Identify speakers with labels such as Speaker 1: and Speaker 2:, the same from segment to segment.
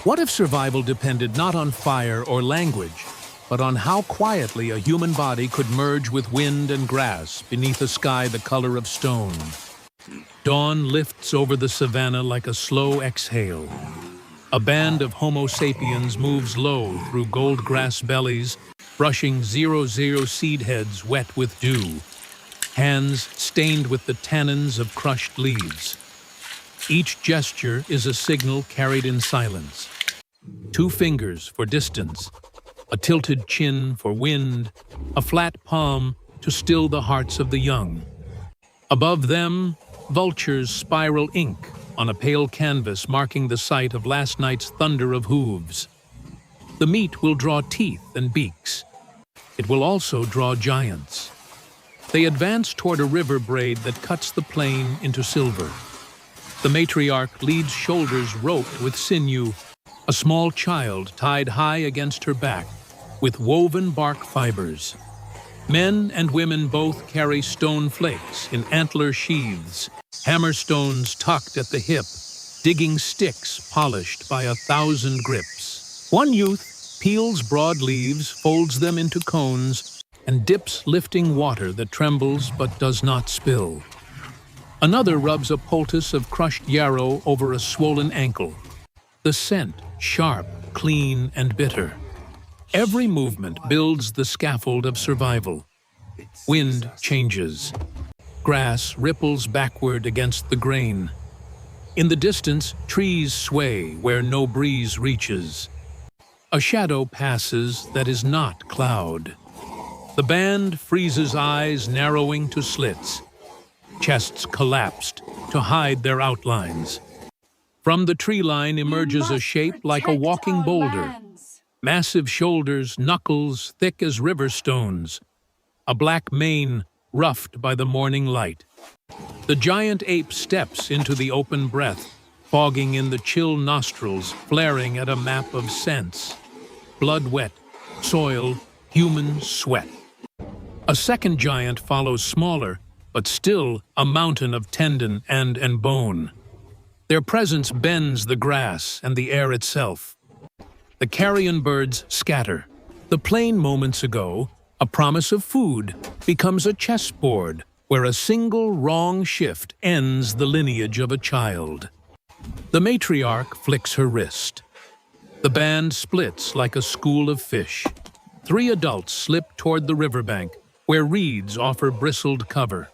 Speaker 1: What if survival depended not on fire or language, but on how quietly a human body could merge with wind and grass beneath a sky the color of stone? Dawn lifts over the savanna like a slow exhale. A band of Homo sapiens moves low through gold grass bellies, brushing 00 seed heads wet with dew, hands stained with the tannins of crushed leaves. Each gesture is a signal carried in silence. 2 fingers for distance, a tilted chin for wind, a flat palm to still the hearts of the young. Above them, vultures spiral ink on a pale canvas marking the site of last night's thunder of hooves. The meat will draw teeth and beaks. It will also draw giants. They advance toward a river braid that cuts the plain into silver. The matriarch leads shoulders roped with sinew, a small child tied high against her back with woven bark fibers. Men and women both carry stone flakes in antler sheaths, hammerstones tucked at the hip, digging sticks polished by 1,000 grips. One youth peels broad leaves, folds them into cones, and dips lifting water that trembles but does not spill. Another rubs a poultice of crushed yarrow over a swollen ankle. The scent, sharp, clean, and bitter. Every movement builds the scaffold of survival. Wind changes. Grass ripples backward against the grain. In the distance, trees sway where no breeze reaches. A shadow passes that is not cloud. The band freezes eyes narrowing to slits. Chests collapsed to hide their outlines. From the tree line emerges a shape like a walking boulder. Massive shoulders, knuckles thick as river stones. A black mane roughed by the morning light. The giant ape steps into the open breath, fogging in the chill nostrils, flaring at a map of scents. Blood wet, soil, human sweat. A second giant follows smaller, but still a mountain of tendon and bone. Their presence bends the grass and the air itself. The carrion birds scatter. The plain moments ago, a promise of food, becomes a chessboard where a single wrong shift ends the lineage of a child. The matriarch flicks her wrist. The band splits like a school of fish. 3 adults slip toward the riverbank, where reeds offer bristled cover.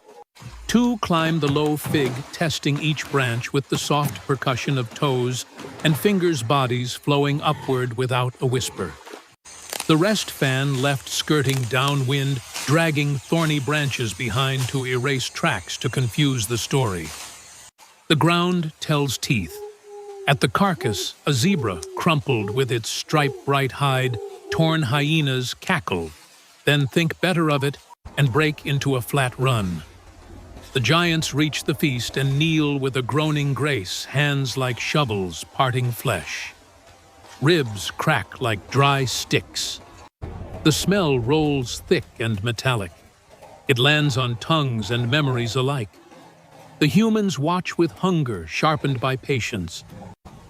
Speaker 1: 2 climb the low fig, testing each branch with the soft percussion of toes and fingers' bodies flowing upward without a whisper. The rest fan left skirting downwind, dragging thorny branches behind to erase tracks to confuse the story. The ground tells teeth. At the carcass, a zebra, crumpled with its striped bright hide, torn hyenas cackle, then think better of it and break into a flat run. The giants reach the feast and kneel with a groaning grace, hands like shovels parting flesh. Ribs crack like dry sticks. The smell rolls thick and metallic. It lands on tongues and memories alike. The humans watch with hunger sharpened by patience.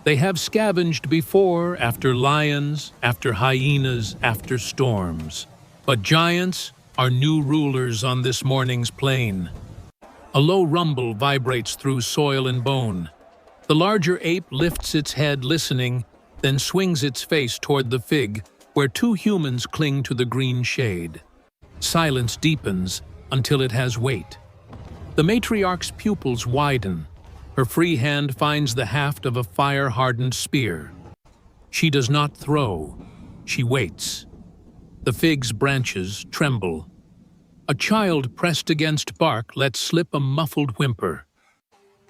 Speaker 1: They have scavenged before, after lions, after hyenas, after storms. But giants are new rulers on this morning's plain. A low rumble vibrates through soil and bone. The larger ape lifts its head listening, then swings its face toward the fig, where 2 humans cling to the green shade. Silence deepens until it has weight. The matriarch's pupils widen. Her free hand finds the haft of a fire-hardened spear. She does not throw. She waits. The fig's branches tremble. A child pressed against bark lets slip a muffled whimper.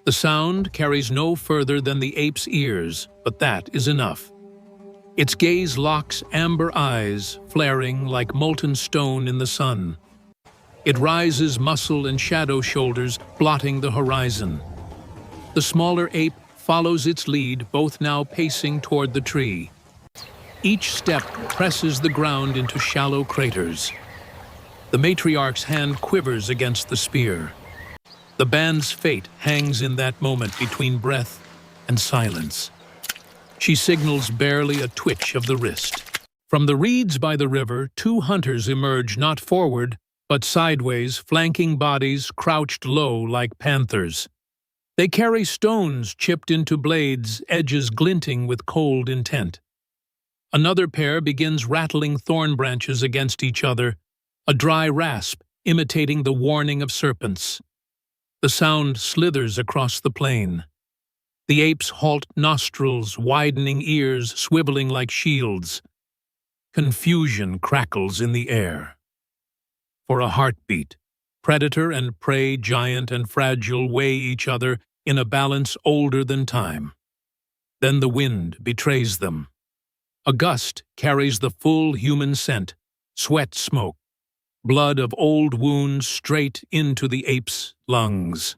Speaker 1: The sound carries no further than the ape's ears, but that is enough. Its gaze locks amber eyes, flaring like molten stone in the sun. It rises muscle and shadow shoulders, blotting the horizon. The smaller ape follows its lead, both now pacing toward the tree. Each step presses the ground into shallow craters. The matriarch's hand quivers against the spear. The band's fate hangs in that moment between breath and silence. She signals barely a twitch of the wrist. From the reeds by the river, two hunters emerge not forward, but sideways, flanking bodies crouched low like panthers. They carry stones chipped into blades, edges glinting with cold intent. Another pair begins rattling thorn branches against each other, a dry rasp imitating the warning of serpents. The sound slithers across the plain. The apes halt, nostrils, widening ears, swiveling like shields. Confusion crackles in the air. For a heartbeat, predator and prey, giant and fragile, weigh each other in a balance older than time. Then the wind betrays them. A gust carries the full human scent, sweat smoke, blood of old wounds straight into the ape's lungs.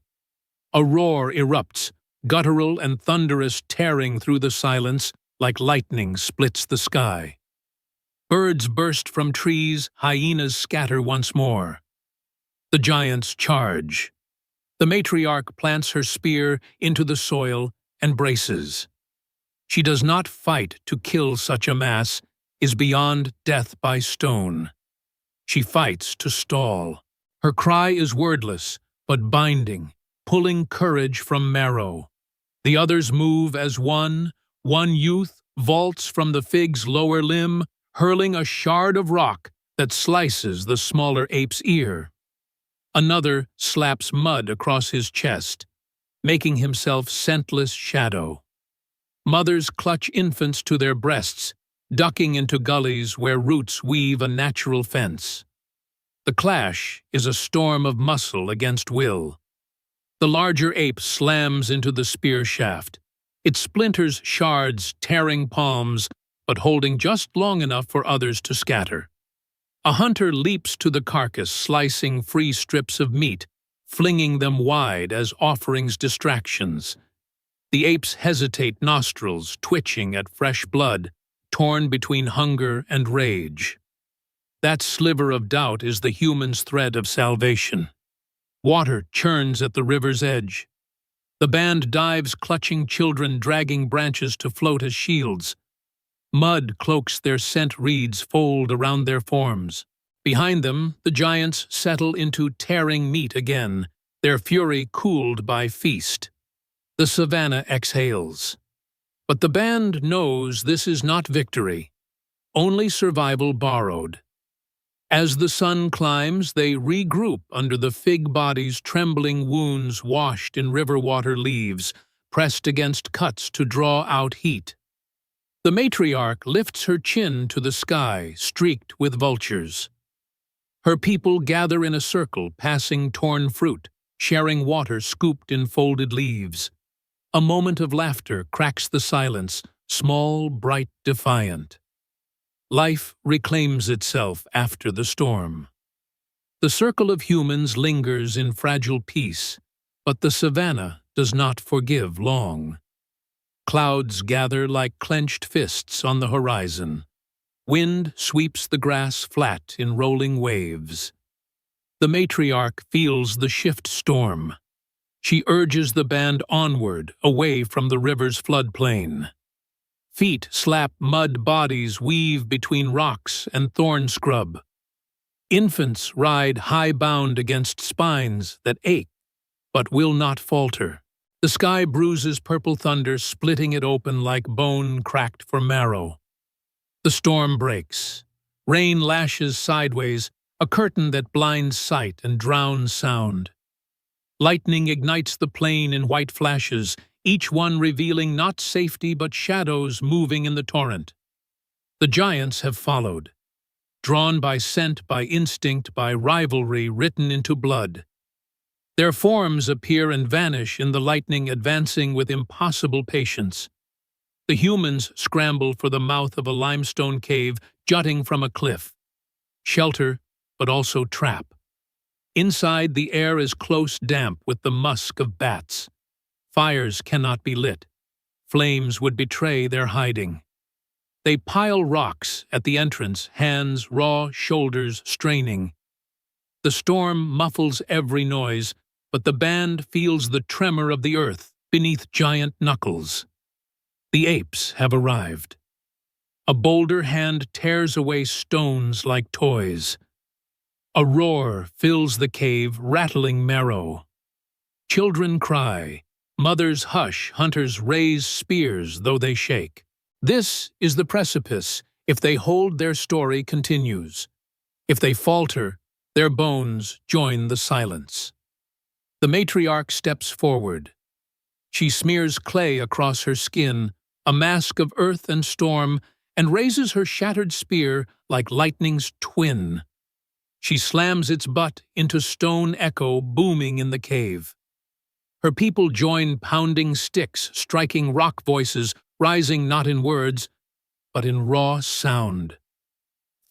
Speaker 1: A roar erupts, guttural and thunderous, tearing through the silence like lightning splits the sky. Birds burst from trees, hyenas scatter once more. The giants charge. The matriarch plants her spear into the soil and braces. She does not fight to kill such a mass, is beyond death by stone. She fights to stall. Her cry is wordless, but binding, pulling courage from marrow. The others move as one youth vaults from the fig's lower limb, hurling a shard of rock that slices the smaller ape's ear. Another slaps mud across his chest, making himself scentless shadow. Mothers clutch infants to their breasts, ducking into gullies where roots weave a natural fence. The clash is a storm of muscle against will. The larger ape slams into the spear shaft. It splinters shards, tearing palms, but holding just long enough for others to scatter. A hunter leaps to the carcass, slicing free strips of meat, flinging them wide as offerings distractions. The apes hesitate, nostrils twitching at fresh blood, torn between hunger and rage. That sliver of doubt is the human's thread of salvation. Water churns at the river's edge. The band dives, clutching children, dragging branches to float as shields. Mud cloaks their scent, reeds fold around their forms. Behind them, the giants settle into tearing meat again, their fury cooled by feast. The savanna exhales. But the band knows this is not victory, only survival borrowed. As the sun climbs, they regroup under the fig body's trembling wounds washed in river water leaves, pressed against cuts to draw out heat. The matriarch lifts her chin to the sky, streaked with vultures. Her people gather in a circle, passing torn fruit, sharing water scooped in folded leaves. A moment of laughter cracks the silence, small, bright, defiant. Life reclaims itself after the storm. The circle of humans lingers in fragile peace, but the savanna does not forgive long. Clouds gather like clenched fists on the horizon. Wind sweeps the grass flat in rolling waves. The matriarch feels the shift storm. She urges the band onward, away from the river's floodplain. Feet slap mud, bodies weave between rocks and thorn scrub. Infants ride high-bound against spines that ache, but will not falter. The sky bruises purple thunder, splitting it open like bone cracked for marrow. The storm breaks. Rain lashes sideways, a curtain that blinds sight and drowns sound. Lightning ignites the plain in white flashes, each one revealing not safety but shadows moving in the torrent. The giants have followed, drawn by scent, by instinct, by rivalry written into blood. Their forms appear and vanish in the lightning, advancing with impossible patience. The humans scramble for the mouth of a limestone cave jutting from a cliff. Shelter, but also trap. Inside, the air is close, damp with the musk of bats. Fires cannot be lit. Flames would betray their hiding. They pile rocks at the entrance, hands raw, shoulders straining. The storm muffles every noise, but the band feels the tremor of the earth beneath giant knuckles. The apes have arrived. A bolder hand tears away stones like toys. A roar fills the cave, rattling marrow. Children cry. Mothers hush. Hunters raise spears, though they shake. This is the precipice. If they hold, their story continues. If they falter, their bones join the silence. The matriarch steps forward. She smears clay across her skin, a mask of earth and storm, and raises her shattered spear like lightning's twin. She slams its butt into stone echo booming in the cave. Her people join pounding sticks, striking rock voices, rising not in words, but in raw sound.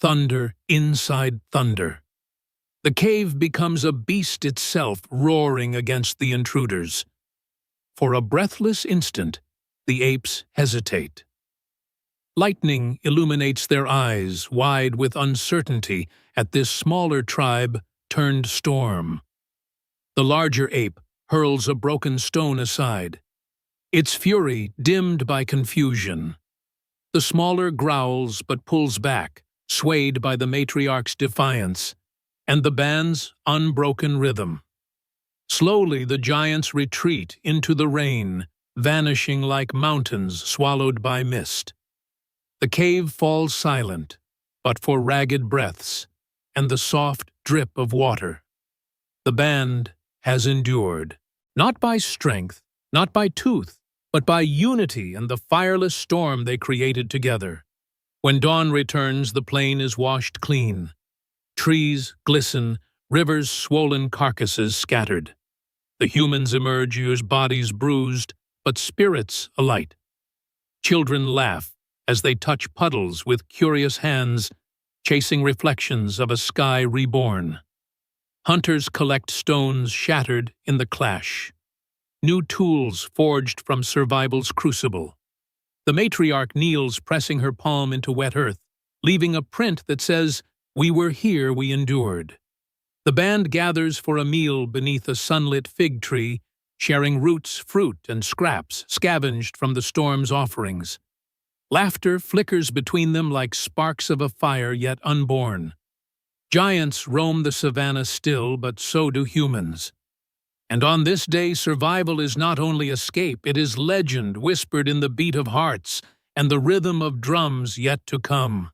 Speaker 1: Thunder inside thunder. The cave becomes a beast itself, roaring against the intruders. For a breathless instant, the apes hesitate. Lightning illuminates their eyes, wide with uncertainty, at this smaller tribe turned storm. The larger ape hurls a broken stone aside, its fury dimmed by confusion. The smaller growls but pulls back, swayed by the matriarch's defiance, and the band's unbroken rhythm. Slowly the giants retreat into the rain, vanishing like mountains swallowed by mist. The cave falls silent, but for ragged breaths and the soft drip of water. The band has endured, not by strength, not by tooth, but by unity and the fireless storm they created together. When dawn returns, the plain is washed clean. Trees glisten, rivers swollen, carcasses scattered. The humans emerge, bodies bruised, but spirits alight. Children laugh as they touch puddles with curious hands, chasing reflections of a sky reborn. Hunters collect stones shattered in the clash, new tools forged from survival's crucible. The matriarch kneels, pressing her palm into wet earth, leaving a print that says, "We were here, we endured." The band gathers for a meal beneath a sunlit fig tree, sharing roots, fruit, and scraps scavenged from the storm's offerings. Laughter flickers between them like sparks of a fire yet unborn. Giants roam the savanna still, but so do humans. And on this day, survival is not only escape, it is legend whispered in the beat of hearts and the rhythm of drums yet to come.